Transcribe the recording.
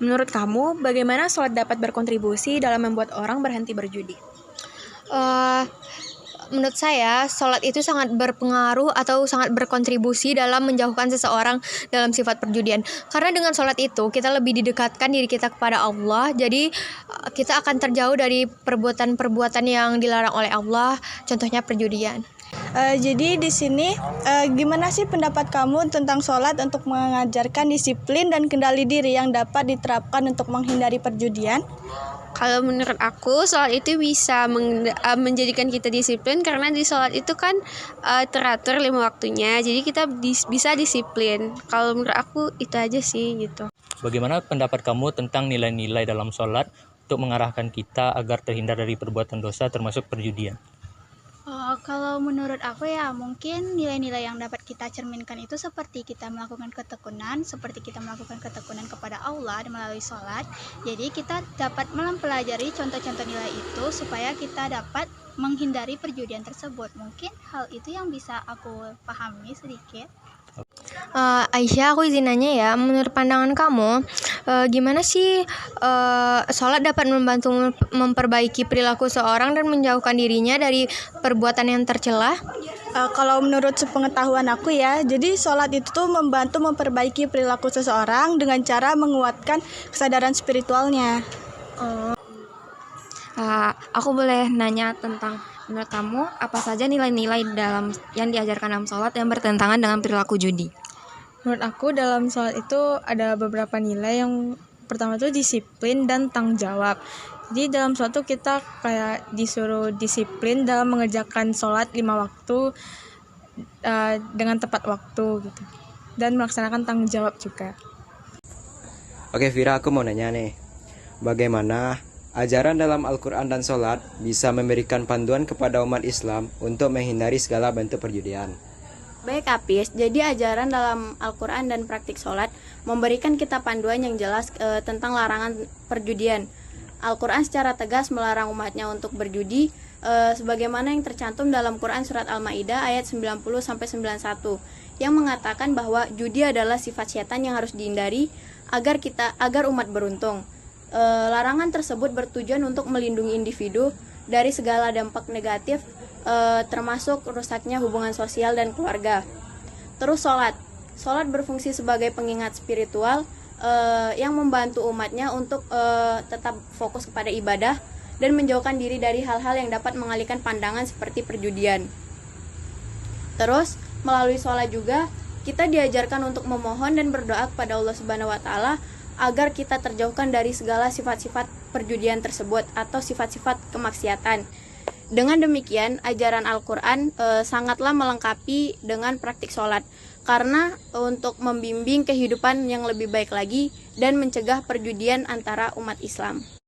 Menurut kamu, bagaimana sholat dapat berkontribusi dalam membuat orang berhenti berjudi? Eh, Menurut saya, sholat itu sangat berpengaruh atau sangat berkontribusi dalam menjauhkan seseorang dalam sifat perjudian. Karena dengan sholat itu, kita lebih didekatkan diri kita kepada Allah. Jadi, kita akan terjauh dari perbuatan-perbuatan yang dilarang oleh Allah, contohnya perjudian. Jadi di sini gimana sih pendapat kamu tentang sholat untuk mengajarkan disiplin dan kendali diri yang dapat diterapkan untuk menghindari perjudian? Kalau menurut aku, sholat itu bisa menjadikan kita disiplin karena di sholat itu kan teratur 5 waktunya, jadi kita bisa disiplin. Kalau menurut aku itu aja sih gitu. Bagaimana pendapat kamu tentang nilai-nilai dalam sholat untuk mengarahkan kita agar terhindar dari perbuatan dosa termasuk perjudian? Kalau menurut aku ya mungkin nilai-nilai yang dapat kita cerminkan itu seperti kita melakukan ketekunan kepada Allah melalui sholat. Jadi kita dapat mempelajari contoh-contoh nilai itu supaya kita dapat menghindari perjudian tersebut. Mungkin hal itu yang bisa aku pahami sedikit. Aisyah, aku izin nanya ya, menurut pandangan kamu, gimana sih sholat dapat membantu memperbaiki perilaku seorang dan menjauhkan dirinya dari perbuatan yang tercela? Kalau menurut sepengetahuan aku ya, jadi sholat itu tuh membantu memperbaiki perilaku seseorang dengan cara menguatkan kesadaran spiritualnya. Aku boleh nanya tentang menurut kamu apa saja nilai-nilai dalam yang diajarkan dalam sholat yang bertentangan dengan perilaku judi? Menurut aku dalam sholat itu ada beberapa nilai. Yang pertama itu disiplin dan tanggung jawab. Jadi dalam sholat itu kita kayak disuruh disiplin dalam mengerjakan sholat 5 waktu dengan tepat waktu gitu. Dan melaksanakan tanggung jawab juga. Oke Vira, aku mau nanya nih, bagaimana ajaran dalam Al-Quran dan sholat bisa memberikan panduan kepada umat Islam untuk menghindari segala bentuk perjudian? Baik Apis, jadi ajaran dalam Al-Quran dan praktik sholat memberikan kita panduan yang jelas tentang larangan perjudian. Al-Quran secara tegas melarang umatnya untuk berjudi sebagaimana yang tercantum dalam Quran Surat Al-Ma'idah ayat 90-91 yang mengatakan bahwa judi adalah sifat setan yang harus dihindari agar umat beruntung. Larangan tersebut bertujuan untuk melindungi individu dari segala dampak negatif termasuk rusaknya hubungan sosial dan keluarga. Terus sholat berfungsi sebagai pengingat spiritual yang membantu umatnya untuk tetap fokus kepada ibadah dan menjauhkan diri dari hal-hal yang dapat mengalihkan pandangan seperti perjudian. Terus melalui sholat juga kita diajarkan untuk memohon dan berdoa kepada Allah Subhanahu wa Ta'ala agar kita terjauhkan dari segala sifat-sifat perjudian tersebut atau sifat-sifat kemaksiatan. Dengan demikian, ajaran Al-Quran sangatlah melengkapi dengan praktik sholat, karena untuk membimbing kehidupan yang lebih baik lagi dan mencegah perjudian antara umat Islam.